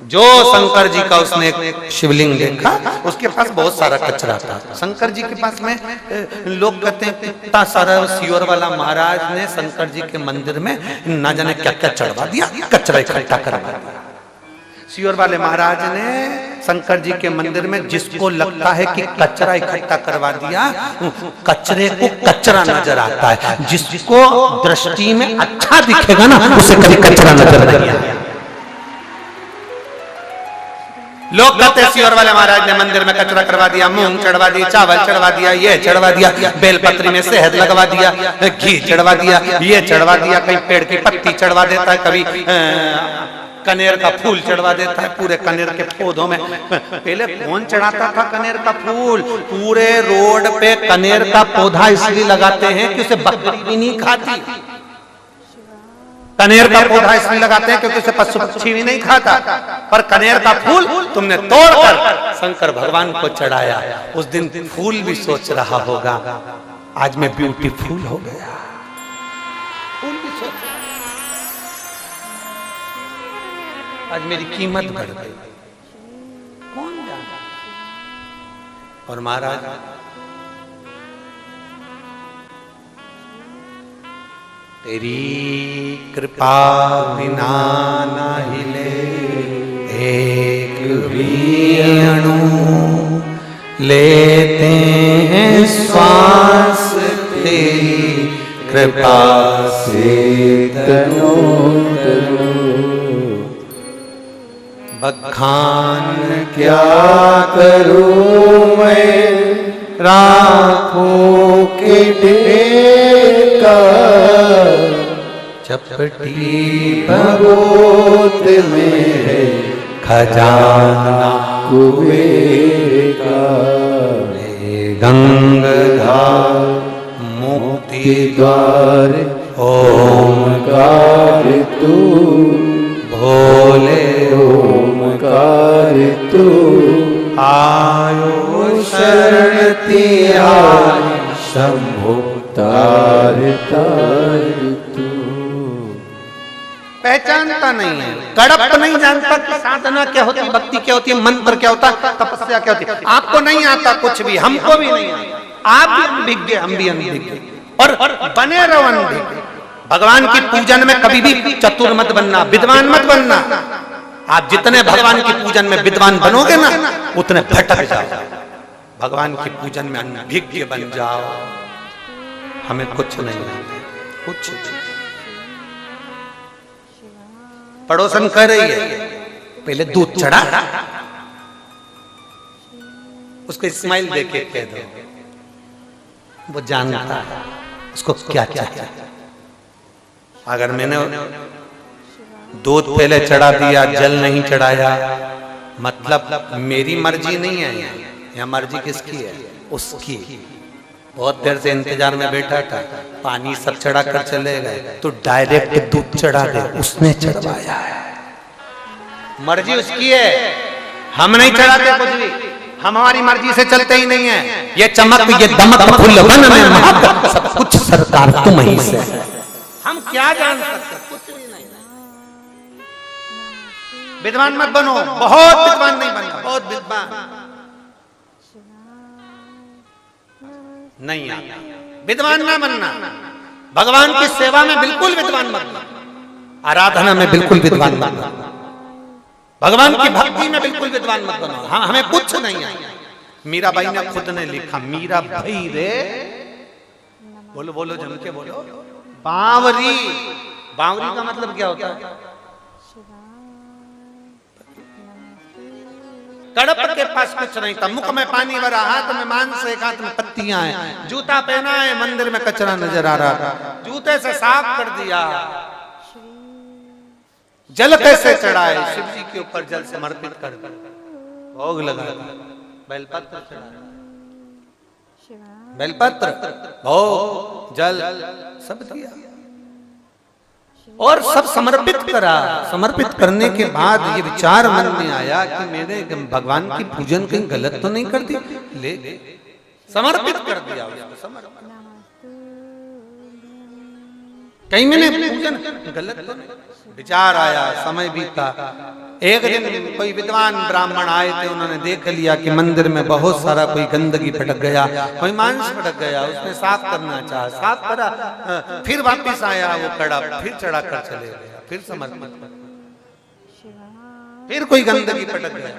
जो शंकर जी का उसने एक शिवलिंग देखा, उसके पास बहुत सारा कचरा था। शंकर जी के पास में लोग कहते हैं इतना सारा सियोर वाला महाराज ने शंकर जी के मंदिर में ना जाने क्या क्या चढ़वा दिया, कचरा इकट्ठा करवा दिया। सियोर वाले महाराज ने शंकर जी के मंदिर में जिसको लगता है कि कचरा इकट्ठा करवा दिया, कचरे को कचरा नजर आता है। जिसको दृष्टि में अच्छा दिखेगा ना उसे कभी कचरा नजर नहीं आता। लोग कहते हैं सियोर वाले महाराज ने मंदिर में कचरा करवा दिया, मूंग चढ़वा दिया, चावल चढ़वा दिया, ये चढ़वा दिया, बेलपत्री में शहद लगवा दिया, घी चढ़वा दिया, ये चढ़वा दिया, कहीं पेड़ की पत्ती चढ़वा देता है, कभी कनेर का फूल चढ़वा देता है पूरे कनेर के पौधों में। पहले कौन चढ़ाता था कनेर का फूल? पूरे रोड पे कनेर का पौधा इसलिए लगाते हैं कि उसे बकरी भी नहीं खाती। कनेर का पौधा इसलिए लगाते हैं क्योंकि उसे पशु पक्षी भी नहीं खाता। पर कनेर का फूल तुमने तोड़कर शंकर भगवान को चढ़ाया। उस दिन फूल भी सोच रहा होगा आज मैं ब्यूटीफुल हो गया। फूल भी सोच आज मेरी कीमत बढ़ गई। कौन जाने? और महाराज तेरी कृपा बिना न हिले एक भी अणु, लेते हैं श्वास तेरी कृपा से तनो तनो। बखान क्या करूं मैं राखों के ढेर का, चपटी भगोत में है खजाना कुबेर का। गंगाधार मुक्ति द्वार ओमकार तू, भोले ओमकार तू। आयो शरण तिहारी शंभो तार तार तू। पहचानता नहीं है, तड़प नहीं जानता कि साधना क्या होती है, भक्ति क्या होती है, मंत्र क्या होता है, तपस्या क्या होती है। आपको नहीं आता कुछ भी, हमको भी नहीं आता। आप भी अनभिज्ञ, हम भी अनभिज्ञ, और बने रहो अनभिज्ञ। भगवान की पूजन में कभी भी चतुर मत बनना, विद्वान मत बनना। आप जितने भगवान की पूजन में विद्वान बनोगे ना उतने भटक जाओ। भगवान की पूजन में अनभिज्ञ बन जाओ। हमें कुछ नहीं आता, कुछ नहीं। पड़ोसन कह रही है पहले दूध चढ़ा, उसको स्माइल देके कह दो, वो जानता है उसको क्या चाहिए। अगर मैंने दूध पहले चढ़ा दिया, जल नहीं चढ़ाया, मतलब मेरी मर्जी नहीं है या मर्जी किसकी है? उसकी। बहुत देर से इंतजार में बैठा था, पानी सब चढ़ा कर चले गए, तो डायरेक्ट दूध चढ़ा दे, उसने चढ़वाया है। मर्जी उसकी है, हम नहीं चढ़ाते कुछ भी, हमारी मर्जी से चलते ही नहीं है। ये चमक ये दमक फूल वन में महक, सब कुछ सरकार तुम ही से। हम क्या जान सकते? कुछ भी नहीं। विद्वान मत बनो, बहुत विद्वान नहीं बनना, बहुत विद्वान नहीं आता। विद्वान ना बनना, भगवान की सेवा में बिल्कुल विद्वान मत बनना, आराधना में बिल्कुल विद्वान मत बनना, भगवान की भक्ति में बिल्कुल विद्वान मत बनो। हाँ, हमें कुछ नहीं आता। मीराबाई ने खुद ने लिखा, मीरा भाई रे, बोलो बोलो जम के बोलो, बावरी। बावरी का मतलब क्या होता है? तड़प के पास कुछ नहीं था, मुख में पानी भरा, हाथ में मांस, एक हाथ में पत्तियां हैं, जूता पहना है, मंदिर में कचरा नजर आ रहा था, जूते से साफ कर दिया। जल कैसे चढ़ाए? शिव जी के ऊपर जल समर्पित कर भोग लगा, बेलपत्र चढ़ाया, बेलपत्र, भोग, जल सब दिया और सब समर्पित करा। समर्पित करने के बाद ये विचार मन में आया कि मैंने भगवान की पूजन कहीं गलत तो नहीं कर दी, ले समर्पित कर दिया उसको, समर्पित। कहीं मैंने पूजन गलत तो नहीं। विचार आया, समय बीता। एक दिन कोई विद्वान ब्राह्मण आए थे, उन्होंने देख लिया कि मंदिर में बहुत सारा कोई गंदगी फटक गया, कोई मांस फटक गया, उसने साफ करना चाहा, साफ करा, फिर वापस आया वो कड़ा, फिर चढ़ा कर चले गया, फिर समर्पित, फिर कोई गंदगी फटक गया,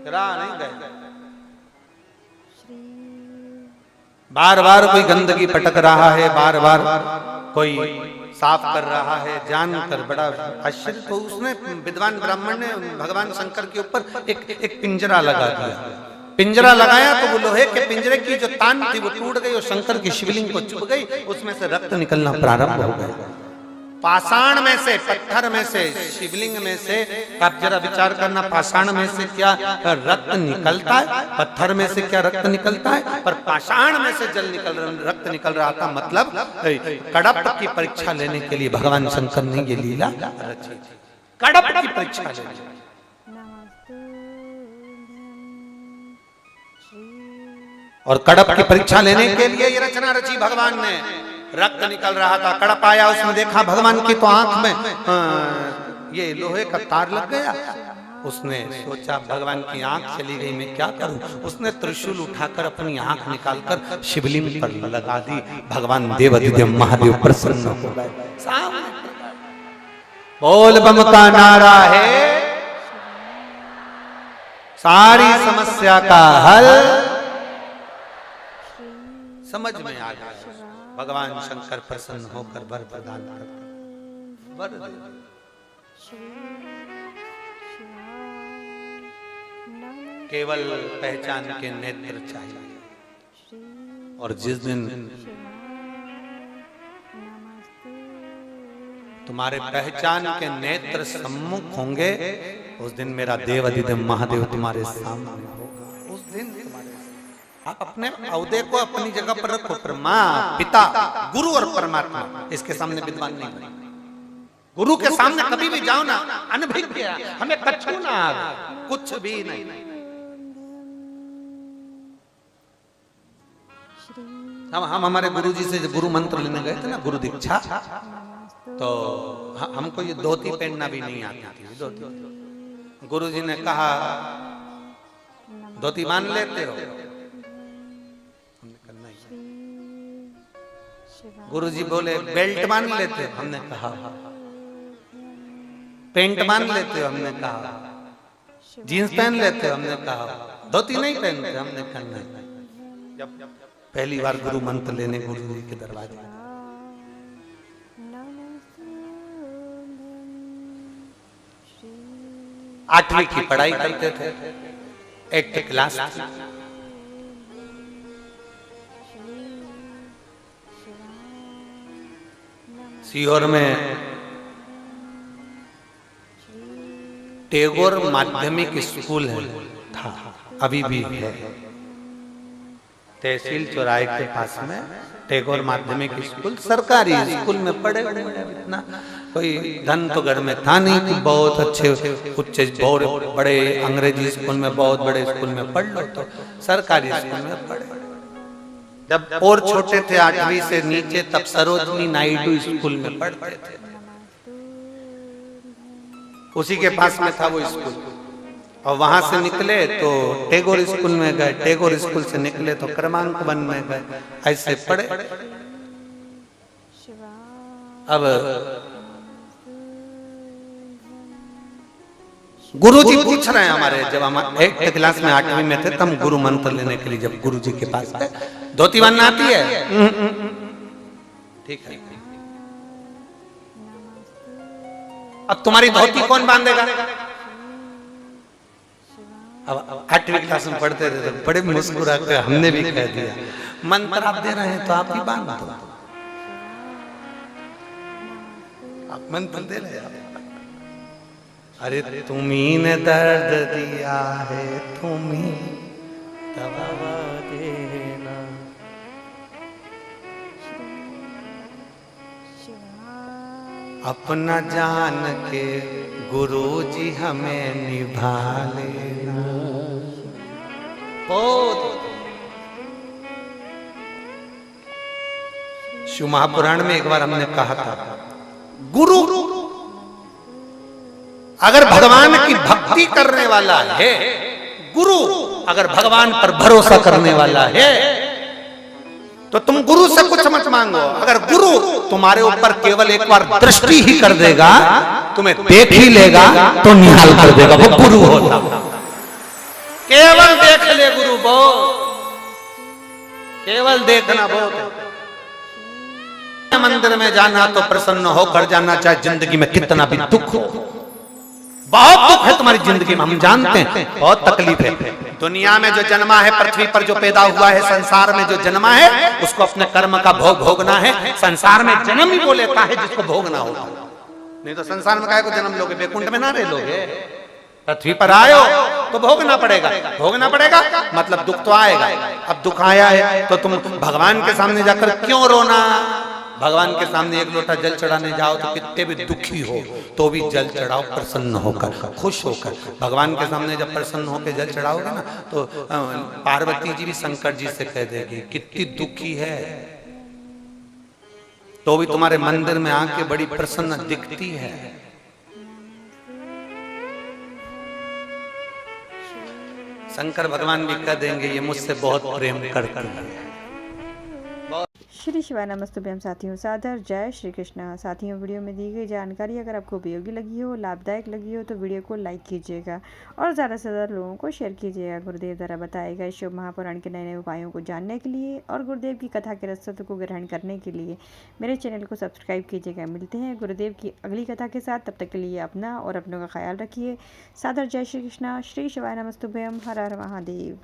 रहा नहीं गया। बार बार कोई गंदगी फटक रहा है, बार बार कोई साफ कर रहा है, जानकर बड़ा आश्चर्य। तो उसने विद्वान ब्राह्मण ने भगवान शंकर के ऊपर एक पिंजरा लगा दिया। पिंजरा लगाया तो वो लोहे के पिंजरे की जो तान थी वो टूट गई और शंकर की शिवलिंग को चुभ गई, उसमें से रक्त निकलना प्रारंभ हो गया। पाषाण में से, पत्थर में से, शिवलिंग में से, आप जरा विचार करना, पाषाण में से क्या रक्त निकलता है, पत्थर में से क्या रक्त निकलता है, पर पाषाण में से रक्त निकल रहा था। मतलब कड़प की परीक्षा लेने के लिए भगवान शंकर ने ये लीला रची। कड़प की परीक्षा लेने, और कड़प की परीक्षा लेने के लिए ये रचना रची भगवान ने। रक्त निकल रहा था, कड़प आया, उसने देखा भगवान की तो आंख में ये लोहे का तार लग गया। उसने सोचा भगवान की आंख चली गई, मैं क्या करूं। उसने त्रिशूल उठाकर अपनी आंख निकालकर शिवलिंग पर लगा दी। भगवान देवाधिदेव महादेव प्रसन्न हो गए। बोल बम का नारा है, सारी समस्या का हल समझ में आ गया। भगवान शंकर प्रसन्न होकर वर प्रदान करते, वर केवल पहचान के नेत्र चाहिए। और जिस दिन तुम्हारे पहचान के नेत्र सम्मुख होंगे, उस दिन मेरा देवाधिदेव महादेव तुम्हारे सामने होगा। उस दिन आप अपने औदे को अपनी जगह पर रखो, पर माँ, पिता, गुरु और परमात्मा इसके सामने विद्वान नहीं बने। गुरु के सामने कभी भी जाओ ना, अनभिज्ञ, हमें कछु ना आवे, कुछ भी नहीं। हम हमारे गुरु जी से गुरु मंत्र लेने गए थे ना, गुरु दीक्षा, तो हमको ये धोती पहनना भी नहीं आती थी। धोती गुरु जी ने कहा धोती मान लेते हो? गुरुजी बोले बेल्ट मान लेते हो? हमने कहा। पेंट मान लेते हो? हमने कहा। जीन्स पहन लेते हो? हमने कहा। धोती नहीं पहनते? हमने कहा नहीं। जब पहली बार गुरु मंत्र लेने गुरु जी के दरवाजे, 8वीं की पढ़ाई करते थे, 8th क्लास। सीहोर में टैगोर माध्यमिक स्कूल था, अभी भी है, तहसील चौराहे के पास में टैगोर माध्यमिक स्कूल। सरकारी स्कूल में पढ़े, इतना कोई धन तो घर में था नहीं कि बहुत अच्छे उच्च बहुत बड़े अंग्रेजी स्कूल में, बहुत बड़े स्कूल में पढ़ लो, तो सरकारी स्कूल में पढ़े। जब और छोटे थे 8वीं से नीचे, तब सरोजनी नायडू स्कूल में पढ़ते थे, उसी के पास में था वो स्कूल। और वहां से निकले तो टैगोर स्कूल में गए, टैगोर स्कूल से निकले तो क्रमांक 1 में गए, ऐसे पढ़े। अब गुरु जी पूछ रहे हैं हमारे, जब हम 8th क्लास में 8वीं में थे, तब हम गुरु मंत्र लेने के लिए जब गुरु जी के पास गए, धोती बांधना आती है? ठीक है। अब तुम्हारी धोती कौन बांधेगा? अब 8वीं क्लास में पढ़ते थे तो बड़े मुस्कुरा कर हमने भी कह दिया, मंत्र आप दे रहे हैं तो आप ही बांध दो, आप मंत्र दे रहे हैं। अरे तुम्ही ने दर्द दिया है, तुम्ही दवा देना। अपना जान के गुरु जी हमें निभा लेना। शिव महापुराण में एक बार हमने कहा था, गुरु अगर भगवान की भक्ति करने वाला है, गुरु अगर भगवान पर भरोसा करने वाला है, तो तुम गुरु से कुछ मत मांगो। अगर गुरु तुम्हारे ऊपर केवल एक बार दृष्टि ही कर देगा, तुम्हें देख ही लेगा तो निहाल कर देगा, वो गुरु होता। केवल देख ले गुरु, बहुत केवल देखना बहुत। मंदिर में जाना तो प्रसन्न होकर जाना, चाहे जिंदगी में कितना भी दुख हो। बहुत दुख है तुम्हारी जिंदगी में, हम जानते हैं, बहुत तकलीफ है। दुनिया में जो जन्मा है, पृथ्वी पर जो पैदा हुआ है, संसार में जो जन्मा है, उसको अपने कर्म का भोग भोगना है। संसार में जन्म ही वो लेता है जिसको भोगना होता, नहीं तो संसार में काहे को जन्म लोगे, बैकुंठ में ना रह लोगे। पृथ्वी पर आए हो तो भोगना पड़ेगा, भोगना पड़ेगा मतलब दुख तो आएगा। अब दुख आया है तो तुम भगवान के सामने जाकर क्यों रोना। भगवान के सामने एक लोटा जल चढ़ाने जाओ तो कितने भी दुखी हो तो भी जल चढ़ाओ प्रसन्न होकर, खुश होकर। भगवान के सामने जब प्रसन्न होकर जल चढ़ाओगे ना तो पार्वती जी भी शंकर जी से कह देगी कितनी दुखी है तो भी तुम्हारे मंदिर में आके बड़ी प्रसन्न दिखती है। शंकर भगवान भी कह देंगे ये मुझसे बहुत प्रेम करती है। श्री शिवाय नमस्तुभ्यम साथियों, सादर जय श्री कृष्णा। साथियों, वीडियो में दी गई जानकारी अगर आपको उपयोगी लगी हो, लाभदायक लगी हो तो वीडियो को लाइक कीजिएगा और ज़्यादा से ज़्यादा लोगों को शेयर कीजिएगा। गुरुदेव द्वारा बताए गए शिव महापुराण के नए नए उपायों को जानने के लिए और गुरुदेव की कथा के रसत्व को ग्रहण करने के लिए मेरे चैनल को सब्सक्राइब कीजिएगा। मिलते हैं गुरुदेव की अगली कथा के साथ, तब तक के लिए अपना और अपनों का ख्याल रखिए। सादर जय श्री कृष्णा। श्री शिवाय नमस्तुभ्यम। हर हर महादेव।